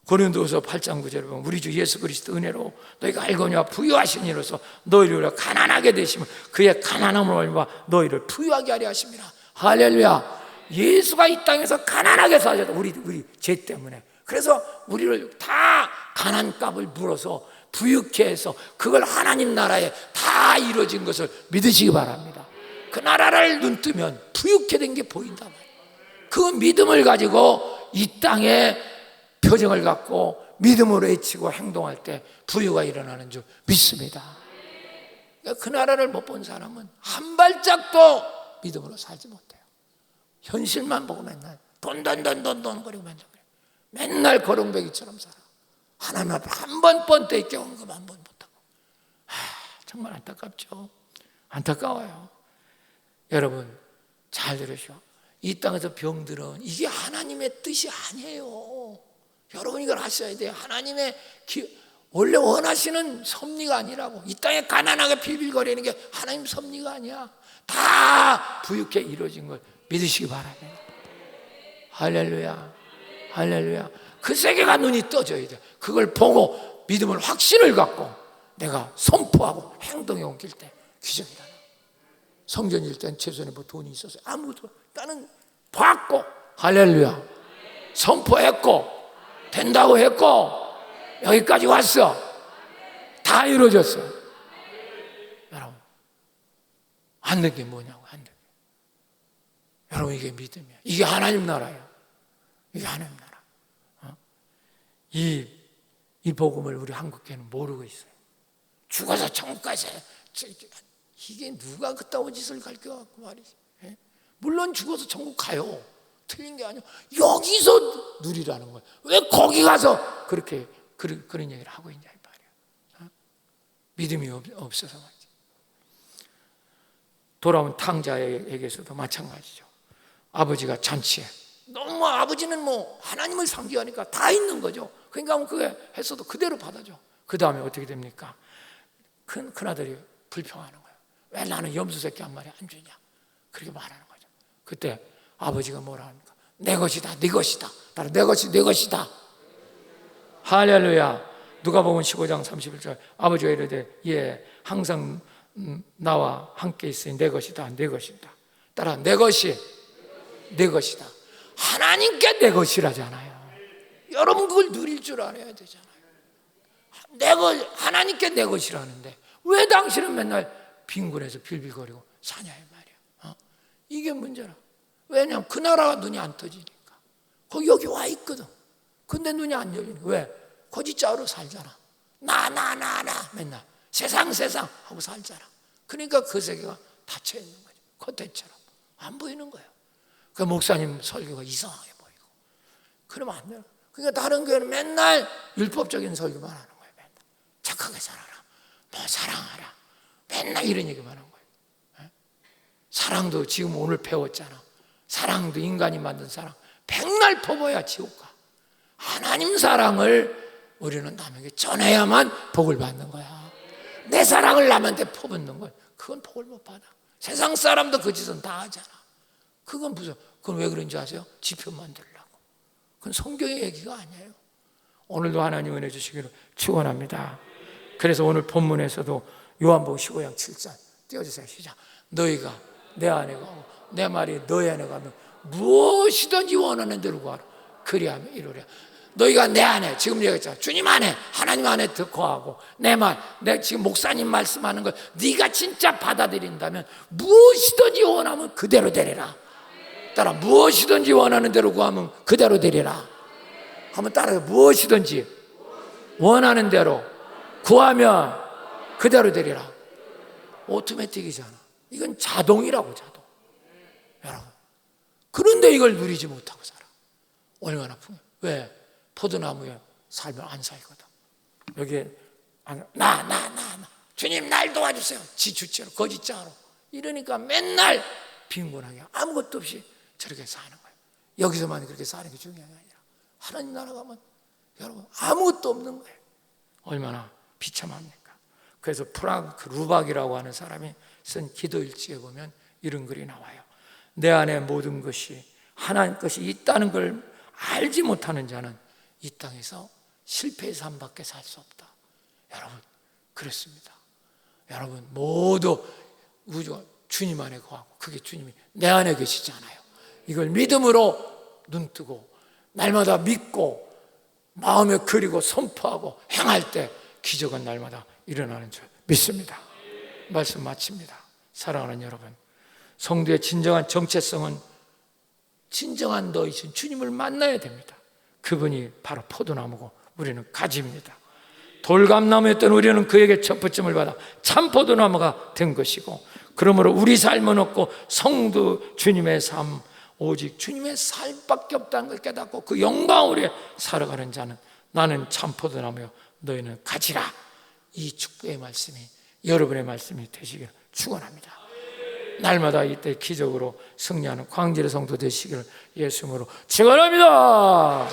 A: 고린도서 8장 9절에 보면 우리 주 예수 그리스도 은혜로 너희가 알거니와 부유하신 이로서 너희를 가난하게 되시면 그의 가난함으로 말미암아 너희를 부유하게 하려 하심이라. 할렐루야. 예수가 이 땅에서 가난하게 사셨다. 우리 죄 때문에. 그래서 우리를 다 가난값을 물어서 부유케 해서 그걸 하나님 나라에 다 이루어진 것을 믿으시기 바랍니다. 그 나라를 눈뜨면 부유케 된 게 보인단 말이에요. 그 믿음을 가지고 이 땅에 표정을 갖고 믿음으로 외치고 행동할 때 부유가 일어나는 줄 믿습니다. 그 나라를 못 본 사람은 한 발짝도 믿음으로 살지 못해요. 현실만 보고 맨날 돈 거리고 맨날 거렁뱅이처럼 살아. 하나님 앞에 한 번 번때 경금 한 번 못하고. 정말 안타깝죠. 안타까워요. 여러분 잘 들으시오. 이 땅에서 병들은 이게 하나님의 뜻이 아니에요. 여러분 이걸 아셔야 돼요. 하나님의 원래 원하시는 섭리가 아니라고. 이 땅에 가난하게 빌빌거리는 게 하나님 섭리가 아니야. 다 부유케 이루어진 걸 믿으시기 바랍니다. 할렐루야. 할렐루야. 그 세계가 눈이 떠져야 돼. 그걸 보고 믿음을 확신을 갖고 내가 선포하고 행동에 옮길 때 기적이 일어나. 성전일 땐 제 손에 뭐 돈이 있었어요. 아무도. 나는 봤고 할렐루야 선포했고 된다고 했고 여기까지 왔어. 다 이루어졌어. 여러분 안 된 게 뭐냐고. 안 된 게. 여러분 이게 믿음이야. 이게 하나님 나라예요. 이게 하나님 나라. 이 복음을 우리 한국교회는 모르고 있어요. 죽어서 천국 가세요. 이게 누가 그따위 짓을 가르쳐갖고 말이지. 물론 죽어서 천국 가요. 틀린 게 아니에요. 여기서 누리라는 거예요. 왜 거기 가서 그렇게 그런 얘기를 하고 있냐 이 말이에요. 믿음이 없어서 말이지. 돌아온 탕자에게서도 마찬가지죠. 아버지가 잔치에 너무 아버지는 뭐 하나님을 상기하니까 다 있는 거죠. 그러니까 그게 했어도 그대로 받아줘. 그 다음에 어떻게 됩니까? 큰아들이 불평하는 거예요. 왜 나는 염소 새끼 한 마리 안 주냐? 그렇게 말하는 거죠. 그때 아버지가 뭐라 합니까? 내 것이다, 네 것이다. 따라 내 것이 내 것이다. 할렐루야. 누가복음 15장 31절 아버지가 이르되 예 항상 나와 함께 있으니 내 것이다, 내 것이다. 따라 내 것이 내 것이다. 하나님께 내 것이라잖아요. 여러분 그걸 누릴 줄 알아야 되잖아요. 하나님께 내 것이라는데 왜 당신은 맨날 빈곤해서 빌빌거리고 사냐 이 말이야. 이게 문제라. 왜냐하면 그 나라가 눈이 안 떠지니까. 거기 여기 와 있거든. 근데 눈이 안 열리는 거야. 왜? 고지짜로 살잖아. 나 맨날 세상 하고 살잖아. 그러니까 그 세계가 닫혀 있는 거죠. 콘텐츠처럼 안 보이는 거예요. 그 목사님 설교가 이상하게 보이고 그러면 안 돼요. 그러니까 다른 교회는 맨날 율법적인 설교만 하는 거예요. 맨날 착하게 살아라, 뭐 사랑하라, 맨날 이런 얘기만 하는 거예요. 사랑도 지금 오늘 배웠잖아. 사랑도 인간이 만든 사랑 백날 퍼봐야 지옥 가. 하나님 사랑을 우리는 남에게 전해야만 복을 받는 거야. 내 사랑을 남한테 퍼붓는 거야. 그건 복을 못 받아. 세상 사람도 그 짓은 다 하잖아. 그건 무슨, 그건 왜 그런지 아세요? 지표 만들려고. 그건 성경의 얘기가 아니에요. 오늘도 하나님 은혜 주시기를 축원합니다. 그래서 오늘 본문에서도 요한복음 15장 7절 띄워주세요. 시작. 너희가 내 안에 가고 내 말이 너희 안에 가면 무엇이든지 원하는 대로 구하라. 그리하면 이루리라. 너희가 내 안에, 지금 얘기했잖아. 주님 안에, 하나님 안에 거하고 내 말, 내 지금 목사님 말씀하는 걸 네가 진짜 받아들인다면 무엇이든지 원하면 그대로 되리라. 따라 무엇이든지 원하는 대로 구하면 그대로 되리라. 한번 따라해. 무엇이든지 원하는 대로 구하면 그대로 되리라. 오토매틱이잖아. 이건 자동이라고, 자동. 여러분, 그런데 이걸 누리지 못하고 살아. 얼마나 풍요. 왜? 포도나무에 살면 안 살거든. 여기에 나 주님 날 도와주세요. 지 주체로 거짓자로 이러니까 맨날 빈곤하게 아무것도 없이 저렇게 사는 거예요. 여기서만 그렇게 사는 게 중요한 게 아니라 하나님 나라 가면 여러분 아무것도 없는 거예요. 얼마나 비참합니까? 그래서 프랑크 루박이라고 하는 사람이 쓴 기도일지에 보면 이런 글이 나와요. 내 안에 모든 것이 하나님 것이 있다는 걸 알지 못하는 자는 이 땅에서 실패의 삶밖에 살 수 없다. 여러분, 그렇습니다. 여러분 모두 우주가 주님 안에 거하고 그게 주님이 내 안에 계시잖아요. 이걸 믿음으로 눈뜨고 날마다 믿고 마음에 그리고 선포하고 행할 때 기적은 날마다 일어나는 줄 믿습니다. 말씀 마칩니다. 사랑하는 여러분, 성도의 진정한 정체성은 진정한 너이신 주님을 만나야 됩니다. 그분이 바로 포도나무고 우리는 가지입니다. 돌감나무였던 우리는 그에게 첫 부침을 받아 참 포도나무가 된 것이고, 그러므로 우리 삶은 없고 성도 주님의 삶, 오직 주님의 삶밖에 없다는 걸 깨닫고 그 영광으로 살아가는 자는 나는 참 포도나무요 너희는 가지라. 이 축복의 말씀이 여러분의 말씀이 되시기를 축원합니다. 날마다 이때 기적으로 승리하는 광질의 성도 되시기를 예수 이름으로 축원합니다.